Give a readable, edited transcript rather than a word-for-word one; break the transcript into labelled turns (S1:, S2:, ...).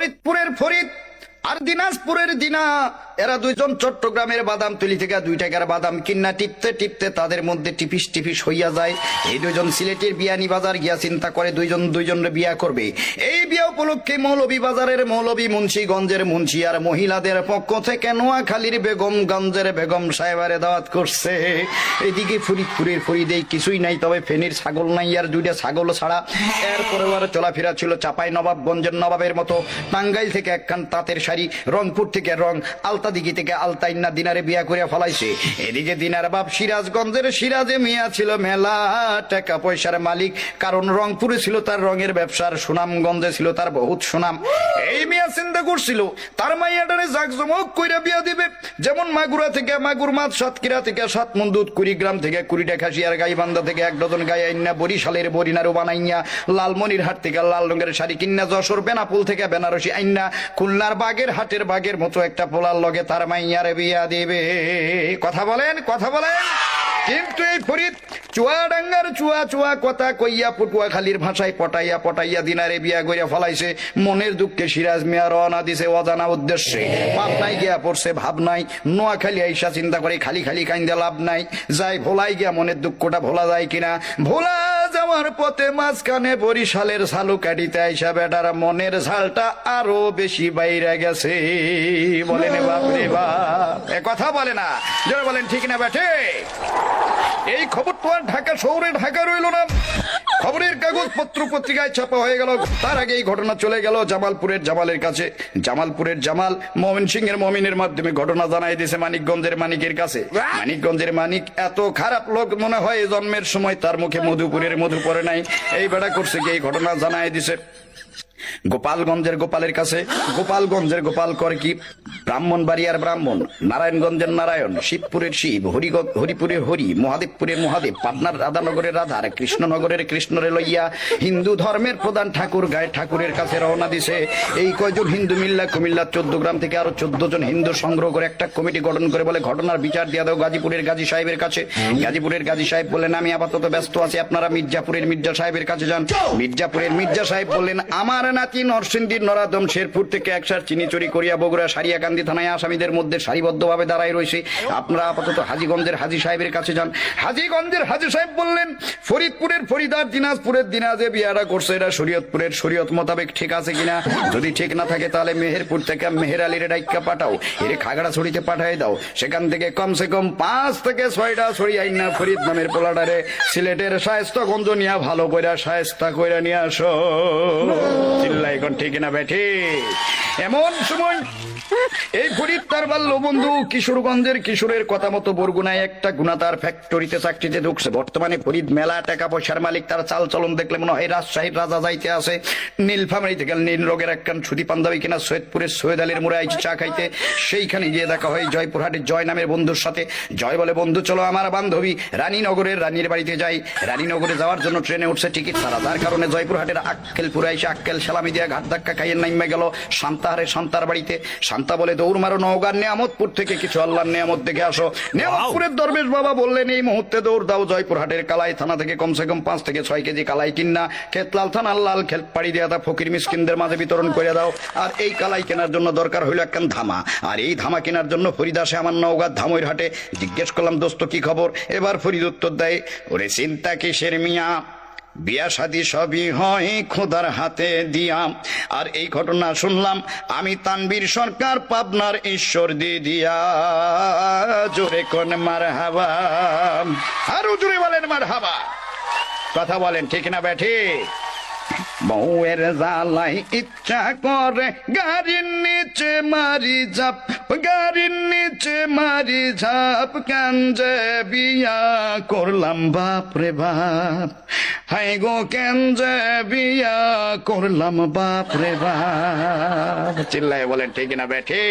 S1: ফরিদপুরের ফরিদ আর দিনাজপুরের দিনা, এরা দুইজন চট্টগ্রামের বাদামতলি থেকে 2 টাকার বাদাম কিন্না টিপতে টিপতে তাদের মধ্যে টিপিস টিপিস হইয়া যায়। এই দুইজন সিলেটের বিয়ানী বাজার গিয়া চিন্তা করে দুইজনের বিয়া করবে। এই বিয়া উপলক্ষে মৌলভী বাজারের মৌলভী, মুন্সিগঞ্জের মুন্সি আর মহিলাদের পক্ষ থেকে নোয়াখালীর বেগমগঞ্জের বেগম সাহেবারে দাওয়াত করছে। এদিকে ফরিদপুরের ফরিদে কিছুই নাই, তবে ফেনীর ছাগল নাই আর 2টা ছাগল ছাড়া। এরপরে আর চলাফেরা ছিল চাপাই নবাবগঞ্জের নবাবের মতো। টাঙ্গাইল থেকে একখান তাঁতের শাড়ি, রংপুর থেকে রং, আলতাদিঘি থেকে আলতাইন্না দিনারে বিয়া করে ফলাইছে। এদিকে দিনার বাপ সিরাজগঞ্জের সিরাজে মিয়া ছিল মেলা টাকা পয়সার মালিক, কারণ রংপুরে ছিল তার রঙের ব্যবসার, সুনামগঞ্জে ছিল তার বহুত সুনাম। এই মিয়া চিন্তা করছিল তার মাইয়াটারে জাকজমক কইরা বিয়া দিবে। যেমন মাগুরা থেকে মাগুর মাছ, সাতক্ষীরা থেকে 7 মণ দুধ, কুড়িগ্রাম থেকে 20টা খাসি আর গাইবান্ধা থেকে 1 ডজন গাই আইনা, বরিশালের বরিনারু বানাইয়া, লালমনিরহাট থেকে লাল রঙের শাড়ি কিন্না, যশোর বেনাপুল থেকে বেনারসি আইনা, খুলনার বাগের হাটের বাগের মতো একটা পোলার লগে তার মাইয়ারে বিয়া দিবে। কথা বলেন, কথা বলেন। কিন্তু এই ফরিদ চুয়াডাঙ্গার চুয়া কথা কইয়া পটুয়াখালীর ভাষায় পটাইয়া পটাইয়া দিনারে বিয়া কইরা ফলাইছে। মনের দুঃখে সিরাজ মিয়া রওনা দিছে অজানা উদ্দেশ্যে। পাবনায় গিয়া পড়ছে ভাব নাই, নোয়াখালী আইসা চিন্তা করে খালি খালি কাইন্দা লাভ নাই, যাই ভোলাই গিয়া মনের দুঃখটা ভোলা যায় কিনা। ভোলা যাওয়ার পথে মাঝখানে বরিশালের ঝালু কাটিতে আইসা বেটার মনের ঝালটা আরো বেশি বাইরে গেছে। বলেন বাপরে বাপ, এ কথা বলে না, যারা বলেন ঠিক না বেঠে। এই খবর তো আর ঢাকা শহরে ঢাকা রইল না, খবরের কাগজ পত্র পত্রিকায় ছাপা হয়ে গেল। তার আগে এই ঘটনা চলে গেল জামালপুরের জামালের কাছে। জামালপুরের জামাল ময়মনসিংহ এর মমিনের মাধ্যমে ঘটনা জানাই দিয়েছে মানিকগঞ্জের মানিকের কাছে। মানিকগঞ্জের মানিক এত খারাপ লোক, মনে হয় জন্মের সময় তার মুখে মধুপুরের মধু পড়ে নাই। এই বেড়া করছে কি, এই ঘটনা জানাই দিছে গোপালগঞ্জের গোপালের কাছে। গোপালগঞ্জের গোপাল করে কি, ব্রাহ্মণবাড়িয়ার ব্রাহ্মণ, নারায়ণগঞ্জের নারায়ণ, শিবপুরের শিব, হরিপুরের হরি, মহাদেবপুরের মহাদেব, পাটনার রাধানগরের রাধার, কৃষ্ণনগরের কৃষ্ণরে লইয়া হিন্দু ধর্মের প্রধান ঠাকুর গায়ে ঠাকুরের কাছে রওনা দিছে। এই কয়জন হিন্দু মিল্লা কুমিল্লা 14 গ্রাম থেকে আরো 14 জন হিন্দু সংগ্রহ করে একটা কমিটি গঠন করে বলে ঘটনার বিচার দিয়ে দাও গাজীপুরের গাজী সাহেবের কাছে। গাজীপুরের গাজী সাহেব বললেন আমি আপাতত ব্যস্ত আছি, আপনারা মির্জাপুরের মির্জা সাহেবের কাছে যান। মির্জাপুরের মির্জা সাহেব বললেন আমার নাতি নরসিংদীর নরাদম শেরপুর থেকে 1 সার চিনি চুরি করিয়া বগুড়া সারিয়াকান্দি থানায় আসামিদের মধ্যে সারিবদ্ধভাবে দাঁড়ায় রয়েছে, আপনারা আপাতত হাজীগঞ্জের হাজী সাহেবের কাছে যান। হাজীগঞ্জের হাজী সাহেব বললেন ফরিদপুরের ফরিদার দিনাজপুরের দিনাজে বিয়াটা করছে, এটা শরীয়তপুরের শরীয়ত মোতাবেক ঠিক আছে কিনা। যদি ঠিক না থাকে তাহলে মেহেরপুর থেকে মেহের আলীর ডাইক্কা পাঠাও, এর খাগড়াছড়িতে পাঠাই দাও। সেখান থেকে কমসে কম 5 থেকে 6টা ছড়ি আইনা ফরিদ নামের পোলাটারে সিলেটের শায়েস্তাগঞ্জ নিয়ে ভালো কইরা শায়েস্তা কইরা নিয়ে আসো। চিল্লাই কোন ঠিক না বেঠি। এমন সময় এই ফরিদ তার বাল্য বন্ধু কিশোরগঞ্জের কিশোরের কথা মতো বরগুনায় একটা গুণাতার ফ্যাক্টরিতে চাকরিতে ঢুকছে। বর্তমানে ফরিদ মেলা টাকা পয়সার মালিক, তার চাল চলন দেখলে মনে হয় রাজশাহীর রাজা যাইতে আছে। নীলফামারী থেকে নীল রোগের একখান ছুটি পাঞ্জাবি কিনা সৈয়দপুরের সৈয়দ আলীর মোড়ে আইছে চা খাইতে। সেইখানে গিয়ে দেখা হয় জয়পুরহাটের জয় নামের বন্ধুর সাথে। জয় বলে বন্ধু চলো আমার বান্ধবী রানীনগরের রানীর বাড়িতে যাই। রানীনগরে যাওয়ার জন্য ট্রেনে উঠছে টিকিট ছাড়া, যার কারণে জয়পুরহাটের আক্কেলপুরে এসে আক্কেল সালামি দিয়ে ঘাট ধাক্কা খাইয়ে নাইমে গেল শান্তাহারে শান্তার বাড়িতে। শান্তা বলে দৌড় মারো নওগাঁর নেয়ামতপুর থেকে কিছু আল্লাহর নেয়ামত দেখে আসো। নেয়ামতপুরের দরবেশ বাবা বললেন এই মুহূর্তে দৌড় দাও জয়পুরহাটের কালাই থানা থেকে কমসে কম 5 থেকে 6 কেজি কালাই কিনা খেতলাল থানার লাল খেত পাড়ি দিয়ে দাও, ফকির মিসকিনদের মাঝে বিতরণ করে দাও। আর এই কালাই কেনার জন্য দরকার হইল একখান ধামা, আর এই ধামা কেনার জন্য ফরিদ আসে আমার নওগাঁ ধামইর হাটে। জিজ্ঞেস করলাম দোস্ত কি খবর। এবার ফরিদ উত্তর দেয় ওরে চিন্তা কিসের মিয়া, বিয়া শাদী সবই হয় খোদার হাতে দিয়া। আর এই ঘটনা শুনলাম আমি তানবীর সরকার পাবনার ঈশ্বর দিয়া। জোরে কোন মারহাবা, আরো জোরে বলেন মারহাবা। কথা বলেন ঠিক না বেঠি। বউয়ের জ্বালাই ইচ্ছা করে গাড়ির নিচে মারি ঝাপ, গাড়ির নিচে মারি ঝাপ, কেন যে বিয়া করলাম বাপ রে বাপ, হাই গো কেন যে বিয়া করলাম বাপ রে বাপ। চিল্লায় বলেন ঠিক না বেঠি।